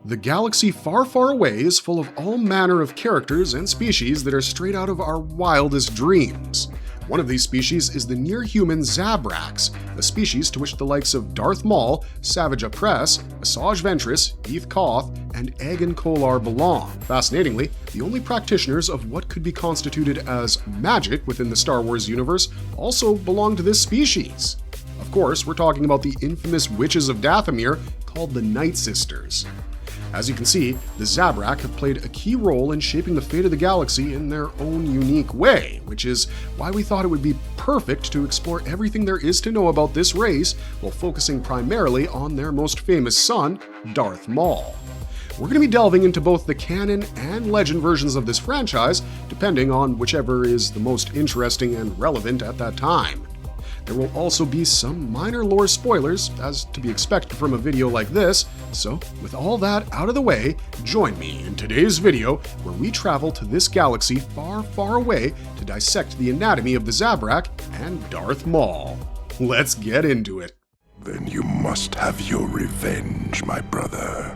The galaxy far, far away is full of all manner of characters and species that are straight out of our wildest dreams. One of these species is the near-human Zabraks, a species to which the likes of Darth Maul, Savage Oppress, Asajj ventress, Eeth Koth, and Agen Kolar belong. Fascinatingly, the only practitioners of what could be constituted as magic within the Star Wars universe also belong to this species. Of course, we're talking about the infamous witches of Dathomir called the Nightsisters. As you can see, the Zabrak have played a key role in shaping the fate of the galaxy in their own unique way, which is why we thought it would be perfect to explore everything there is to know about this race while focusing primarily on their most famous son, Darth Maul. We're going to be delving into both the canon and legend versions of this franchise, depending on whichever is the most interesting and relevant at that time. There will also be some minor lore spoilers, as to be expected from a video like this, so with all that out of the way, join me in today's video where we travel to this galaxy far, far away to dissect the anatomy of the Zabrak and Darth Maul. Let's get into it. Then you must have your revenge, my brother.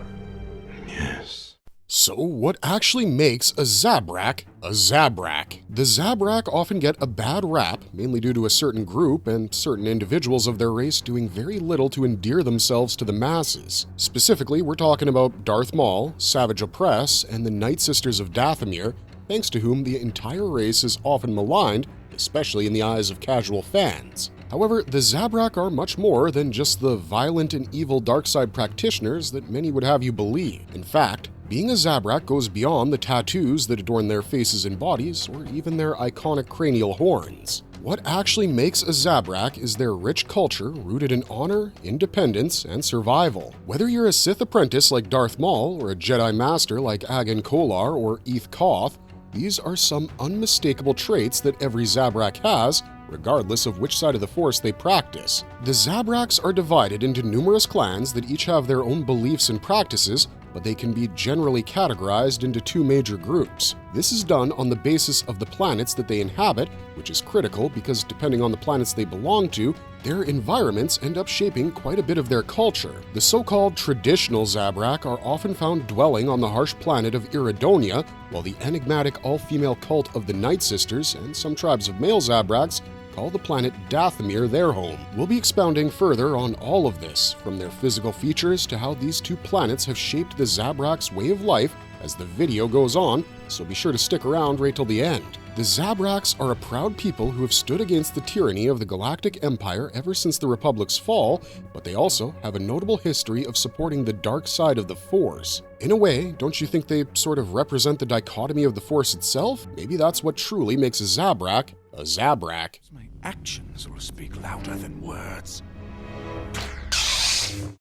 Yes. So what actually makes a Zabrak a Zabrak? The Zabrak often get a bad rap, mainly due to a certain group and certain individuals of their race doing very little to endear themselves to the masses. Specifically, we're talking about Darth Maul, Savage Oppress, and the Nightsisters of Dathomir, thanks to whom the entire race is often maligned, especially in the eyes of casual fans. However, the Zabrak are much more than just the violent and evil darkside practitioners that many would have you believe. In fact, being a Zabrak goes beyond the tattoos that adorn their faces and bodies, or even their iconic cranial horns. What actually makes a Zabrak is their rich culture rooted in honor, independence, and survival. Whether you're a Sith apprentice like Darth Maul or a Jedi Master like Agen Kolar or Eeth Koth, these are some unmistakable traits that every Zabrak has, regardless of which side of the Force they practice. The Zabraks are divided into numerous clans that each have their own beliefs and practices, but they can be generally categorized into two major groups. This is done on the basis of the planets that they inhabit, which is critical because depending on the planets they belong to, their environments end up shaping quite a bit of their culture. The so-called traditional Zabrak are often found dwelling on the harsh planet of Iridonia, while the enigmatic all-female cult of the Nightsisters and some tribes of male Zabraks call the planet Dathomir their home. We'll be expounding further on all of this, from their physical features to how these two planets have shaped the Zabraks' way of life as the video goes on, so be sure to stick around right till the end. The Zabraks are a proud people who have stood against the tyranny of the Galactic Empire ever since the Republic's fall, but they also have a notable history of supporting the dark side of the Force. In a way, don't you think they sort of represent the dichotomy of the Force itself? Maybe that's what truly makes a Zabrak a Zabrak. My actions will speak louder than words.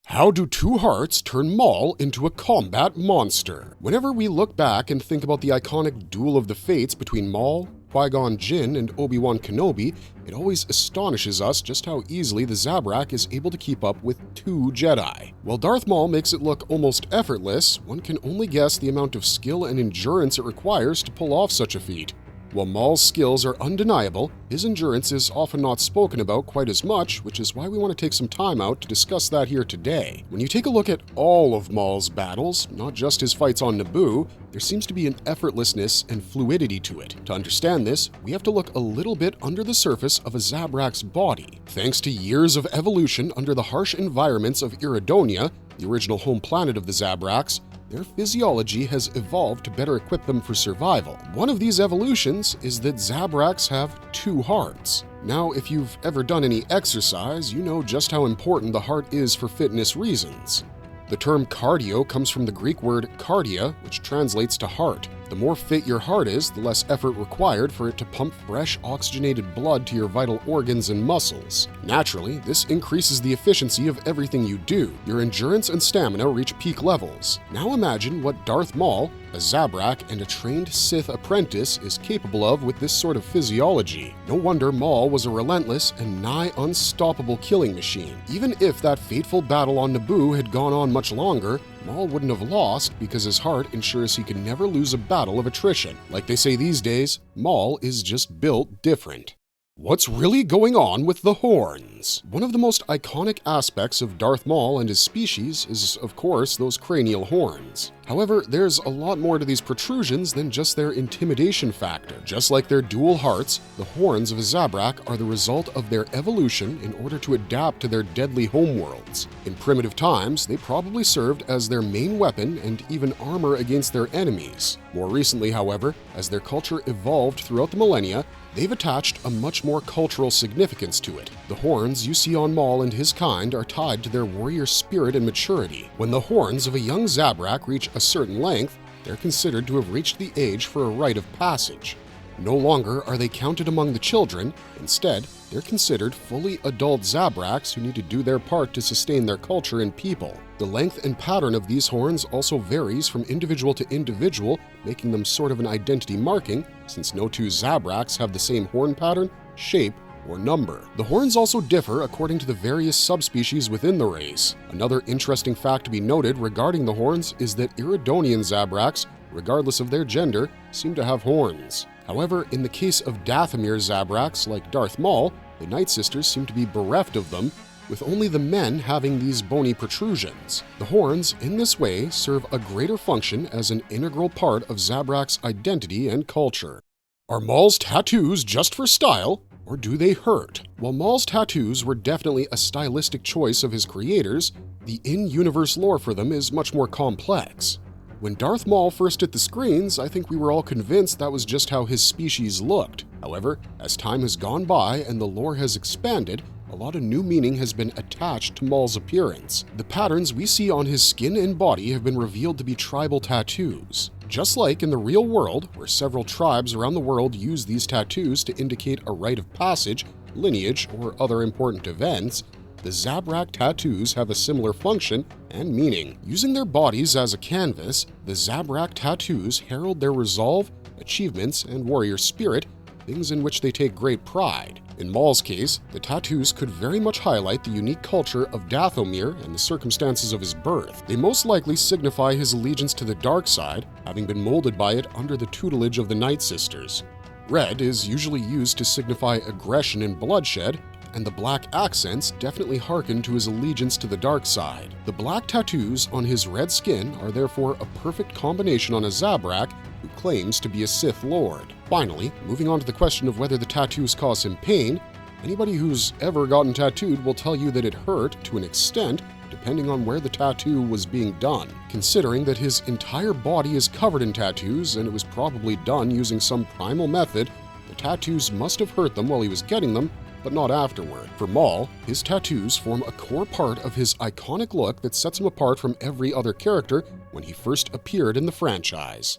How do two hearts turn Maul into a combat monster? Whenever we look back and think about the iconic duel of the fates between Maul, Qui-Gon Jinn, and Obi-Wan Kenobi, it always astonishes us just how easily the Zabrak is able to keep up with two Jedi. While Darth Maul makes it look almost effortless, one can only guess the amount of skill and endurance it requires to pull off such a feat. While Maul's skills are undeniable, his endurance is often not spoken about quite as much, which is why we want to take some time out to discuss that here today. When you take a look at all of Maul's battles, not just his fights on Naboo, there seems to be an effortlessness and fluidity to it. To understand this, we have to look a little bit under the surface of a Zabrak's body. Thanks to years of evolution under the harsh environments of Iridonia, the original home planet of the Zabraks, their physiology has evolved to better equip them for survival. One of these evolutions is that Zabraks have two hearts. Now, if you've ever done any exercise, you know just how important the heart is for fitness reasons. The term cardio comes from the Greek word cardia, which translates to heart. The more fit your heart is, the less effort required for it to pump fresh, oxygenated blood to your vital organs and muscles. Naturally, this increases the efficiency of everything you do. Your endurance and stamina reach peak levels. Now imagine what Darth Maul, a Zabrak and a trained Sith apprentice, is capable of with this sort of physiology. No wonder Maul was a relentless and nigh unstoppable killing machine. Even if that fateful battle on Naboo had gone on much longer, Maul wouldn't have lost because his heart ensures he can never lose a battle of attrition. Like they say these days, Maul is just built different. What's really going on with the horns? One of the most iconic aspects of Darth Maul and his species is, of course, those cranial horns. However, there's a lot more to these protrusions than just their intimidation factor. Just like their dual hearts, the horns of a Zabrak are the result of their evolution in order to adapt to their deadly homeworlds. In primitive times, they probably served as their main weapon and even armor against their enemies. More recently, however, as their culture evolved throughout the millennia, they've attached a much more cultural significance to it. The horns you see on Maul and his kind are tied to their warrior spirit and maturity. When the horns of a young Zabrak reach a certain length, they're considered to have reached the age for a rite of passage. No longer are they counted among the children. Instead, they're considered fully adult Zabraks who need to do their part to sustain their culture and people. The length and pattern of these horns also varies from individual to individual, making them sort of an identity marking, since no two Zabraks have the same horn pattern, shape, or number. The horns also differ according to the various subspecies within the race. Another interesting fact to be noted regarding the horns is that Iridonian Zabraks, regardless of their gender, seem to have horns. However, in the case of Dathomir Zabraks like Darth Maul, the Nightsisters seem to be bereft of them, with only the men having these bony protrusions. The horns, in this way, serve a greater function as an integral part of Zabrak's identity and culture. Are Maul's tattoos just for style, or do they hurt? While Maul's tattoos were definitely a stylistic choice of his creators, the in-universe lore for them is much more complex. When Darth Maul first hit the screens, I think we were all convinced that was just how his species looked. However, as time has gone by and the lore has expanded, a lot of new meaning has been attached to Maul's appearance. The patterns we see on his skin and body have been revealed to be tribal tattoos. Just like in the real world, where several tribes around the world use these tattoos to indicate a rite of passage, lineage, or other important events, the Zabrak tattoos have a similar function and meaning. Using their bodies as a canvas, the Zabrak tattoos herald their resolve, achievements, and warrior spirit, things in which they take great pride. In Maul's case, the tattoos could very much highlight the unique culture of Dathomir and the circumstances of his birth. They most likely signify his allegiance to the dark side, having been molded by it under the tutelage of the Nightsisters. Red is usually used to signify aggression and bloodshed, and the black accents definitely hearken to his allegiance to the dark side. The black tattoos on his red skin are therefore a perfect combination on a Zabrak who claims to be a Sith Lord. Finally, moving on to the question of whether the tattoos cause him pain, anybody who's ever gotten tattooed will tell you that it hurt to an extent depending on where the tattoo was being done. Considering that his entire body is covered in tattoos and it was probably done using some primal method, the tattoos must have hurt them while he was getting them, but not afterward. For Maul, his tattoos form a core part of his iconic look that sets him apart from every other character when he first appeared in the franchise.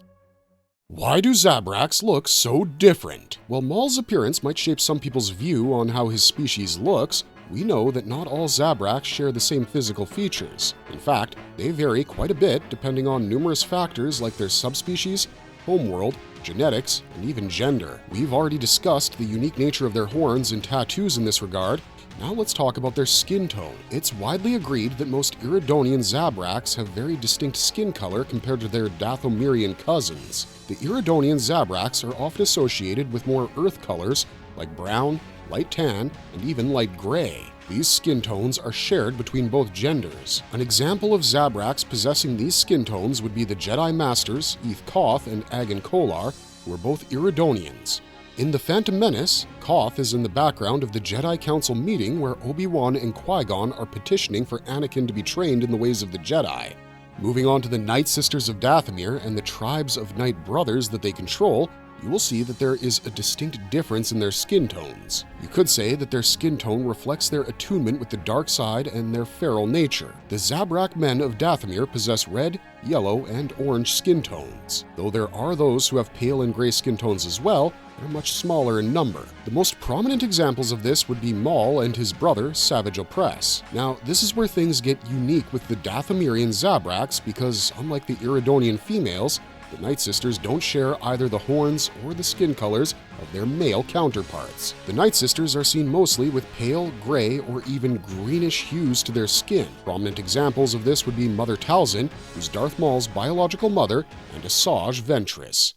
Why do Zabraks look so different? While Maul's appearance might shape some people's view on how his species looks, we know that not all Zabraks share the same physical features. In fact, they vary quite a bit depending on numerous factors like their subspecies, homeworld, genetics, and even gender. We've already discussed the unique nature of their horns and tattoos in this regard. Now let's talk about their skin tone. It's widely agreed that most Iridonian Zabraks have very distinct skin color compared to their Dathomirian cousins. The Iridonian Zabraks are often associated with more earth colors like brown, light tan, and even light gray. These skin tones are shared between both genders. An example of Zabraks possessing these skin tones would be the Jedi Masters, Eeth Koth and Agen Kolar, who are both Iridonians. In The Phantom Menace, Koth is in the background of the Jedi Council meeting where Obi-Wan and Qui-Gon are petitioning for Anakin to be trained in the ways of the Jedi. Moving on to the Nightsisters of Dathomir and the tribes of Night Brothers that they control, you will see that there is a distinct difference in their skin tones. You could say that their skin tone reflects their attunement with the dark side and their feral nature. The Zabrak men of Dathomir possess red, yellow, and orange skin tones. Though there are those who have pale and gray skin tones as well, they're much smaller in number. The most prominent examples of this would be Maul and his brother, Savage Oppress. Now, this is where things get unique with the Dathomirian Zabraks because, unlike the Iridonian females, the Nightsisters don't share either the horns or the skin colors of their male counterparts. The Nightsisters are seen mostly with pale, gray, or even greenish hues to their skin. Prominent examples of this would be Mother Talzin, who's Darth Maul's biological mother, and Asajj ventress.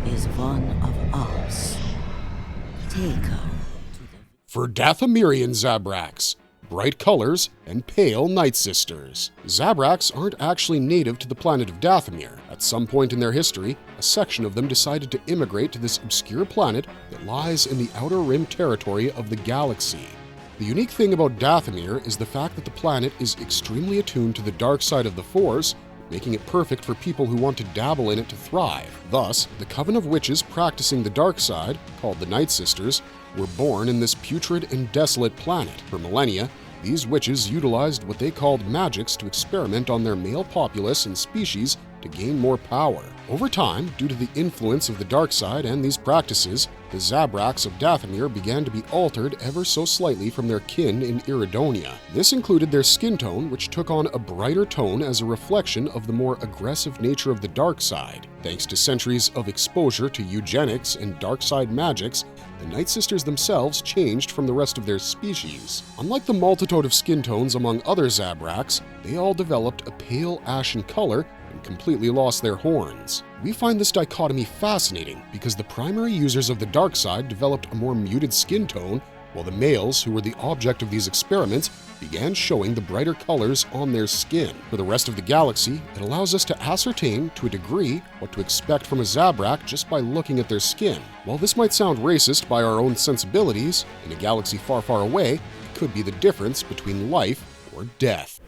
Is one of us. Take her to For Dathomirian Zabraks, bright colors and pale Nightsisters. Zabraks aren't actually native to the planet of Dathomir. At some point in their history, a section of them decided to immigrate to this obscure planet that lies in the outer rim territory of the galaxy. The unique thing about Dathomir is the fact that the planet is extremely attuned to the dark side of the Force, making it perfect for people who want to dabble in it to thrive. Thus, the coven of witches practicing the dark side, called the Nightsisters, were born in this putrid and desolate planet. For millennia, these witches utilized what they called magics to experiment on their male populace and species to gain more power. Over time, due to the influence of the dark side and these practices, the Zabraks of Dathomir began to be altered ever so slightly from their kin in Iridonia. This included their skin tone, which took on a brighter tone as a reflection of the more aggressive nature of the dark side. Thanks to centuries of exposure to eugenics and dark side magics, the Nightsisters themselves changed from the rest of their species. Unlike the multitude of skin tones among other Zabraks, they all developed a pale ashen color and completely lost their horns. We find this dichotomy fascinating because the primary users of the dark side developed a more muted skin tone, while the males, who were the object of these experiments, began showing the brighter colors on their skin. For the rest of the galaxy, it allows us to ascertain, to a degree, what to expect from a Zabrak just by looking at their skin. While this might sound racist by our own sensibilities, in a galaxy far, far away, it could be the difference between life or death.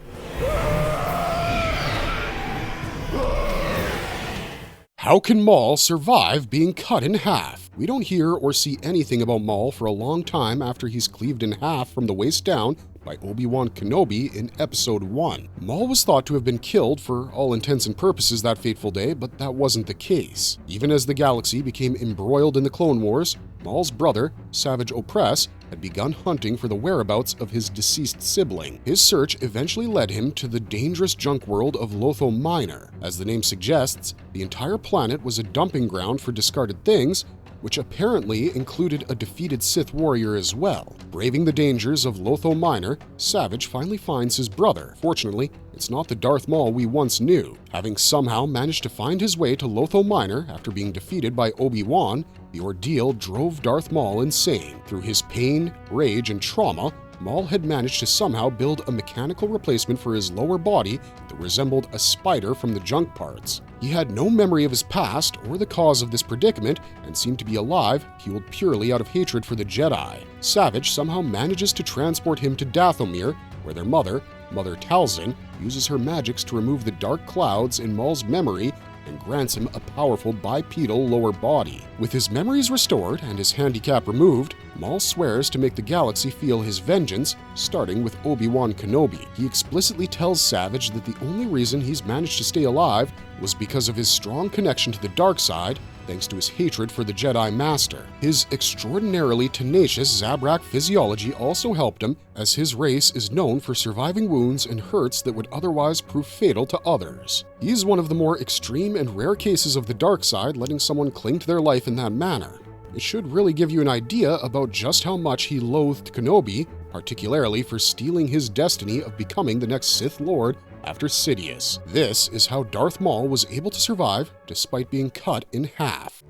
How can Maul survive being cut in half? We don't hear or see anything about Maul for a long time after he's cleaved in half from the waist down by Obi-Wan Kenobi in Episode 1. Maul was thought to have been killed for all intents and purposes that fateful day, but that wasn't the case. Even as the galaxy became embroiled in the Clone Wars, Maul's brother, Savage Oppress, had begun hunting for the whereabouts of his deceased sibling. His search eventually led him to the dangerous junk world of Dathomir. As the name suggests, the entire planet was a dumping ground for discarded things, which apparently included a defeated Sith warrior as well. Braving the dangers of Dathomir, Savage finally finds his brother. Fortunately, it's not the Darth Maul we once knew. Having somehow managed to find his way to Dathomir after being defeated by Obi-Wan, the ordeal drove Darth Maul insane. Through his pain, rage, and trauma, Maul had managed to somehow build a mechanical replacement for his lower body that resembled a spider from the junk parts. He had no memory of his past or the cause of this predicament and seemed to be alive, fueled purely out of hatred for the Jedi. Savage somehow manages to transport him to Dathomir, where their Mother Talzin, uses her magics to remove the dark clouds in Maul's memory and grants him a powerful bipedal lower body. With his memories restored and his handicap removed, Maul swears to make the galaxy feel his vengeance, starting with Obi-Wan Kenobi. He explicitly tells Savage that the only reason he's managed to stay alive was because of his strong connection to the dark side, thanks to his hatred for the Jedi Master. His extraordinarily tenacious Zabrak physiology also helped him, as his race is known for surviving wounds and hurts that would otherwise prove fatal to others. He's one of the more extreme and rare cases of the dark side letting someone cling to their life in that manner. It should really give you an idea about just how much he loathed Kenobi, particularly for stealing his destiny of becoming the next Sith Lord after Sidious. This is how Darth Maul was able to survive despite being cut in half.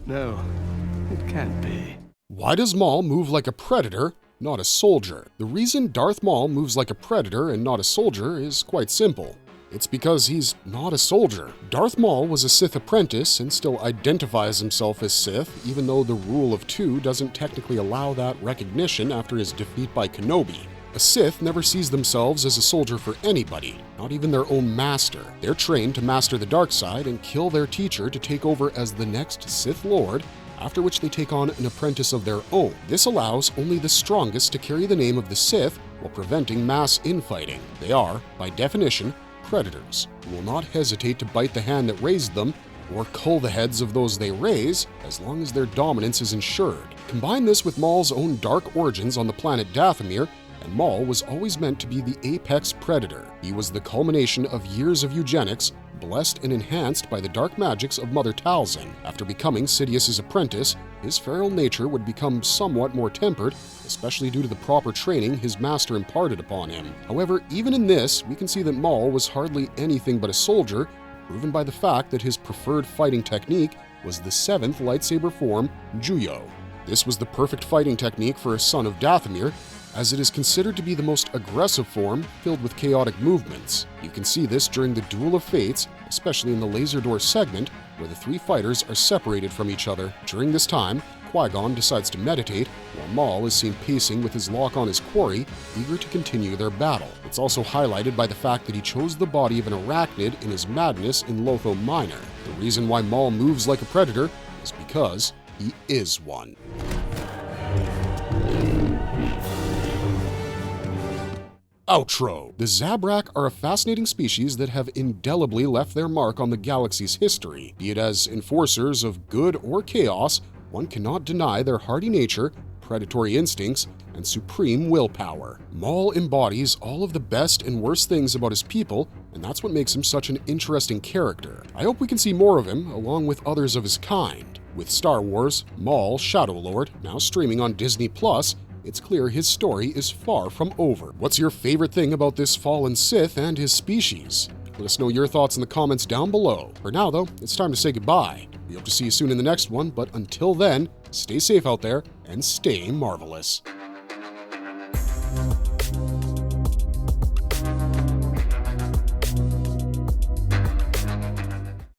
No, it can't be. Why does Maul move like a predator, not a soldier? The reason Darth Maul moves like a predator and not a soldier is quite simple. It's because he's not a soldier. Darth Maul was a Sith apprentice and still identifies himself as Sith, even though the Rule of Two doesn't technically allow that recognition after his defeat by Kenobi. A Sith never sees themselves as a soldier for anybody, not even their own master. They're trained to master the dark side and kill their teacher to take over as the next Sith Lord, after which they take on an apprentice of their own. This allows only the strongest to carry the name of the Sith while preventing mass infighting. They are, by definition, predators who will not hesitate to bite the hand that raised them or cull the heads of those they raise, as long as their dominance is ensured. Combine this with Maul's own dark origins on the planet Dathomir, and Maul was always meant to be the apex predator. He was the culmination of years of eugenics, blessed and enhanced by the dark magics of Mother Talzin. After becoming Sidious's apprentice, his feral nature would become somewhat more tempered, especially due to the proper training his master imparted upon him. However, even in this, we can see that Maul was hardly anything but a soldier, proven by the fact that his preferred fighting technique was the 7th lightsaber form, Juyo. This was the perfect fighting technique for a son of Dathomir, as it is considered to be the most aggressive form, filled with chaotic movements. You can see this during the Duel of Fates, especially in the laser door segment, where the three fighters are separated from each other. During this time, Qui-Gon decides to meditate, while Maul is seen pacing with his lock on his quarry, eager to continue their battle. It's also highlighted by the fact that he chose the body of an arachnid in his madness in Lotho Minor. The reason why Maul moves like a predator is because he is one. Outro. The Zabrak are a fascinating species that have indelibly left their mark on the galaxy's history. Be it as enforcers of good or chaos, one cannot deny their hardy nature, predatory instincts, and supreme willpower. Maul embodies all of the best and worst things about his people, and that's what makes him such an interesting character. I hope we can see more of him, along with others of his kind. With Star Wars, Maul, Shadow Lord, now streaming on Disney+, it's clear his story is far from over. What's your favorite thing about this fallen Sith and his species? Let us know your thoughts in the comments down below. For now, though, it's time to say goodbye. We hope to see you soon in the next one, but until then, stay safe out there and stay marvelous.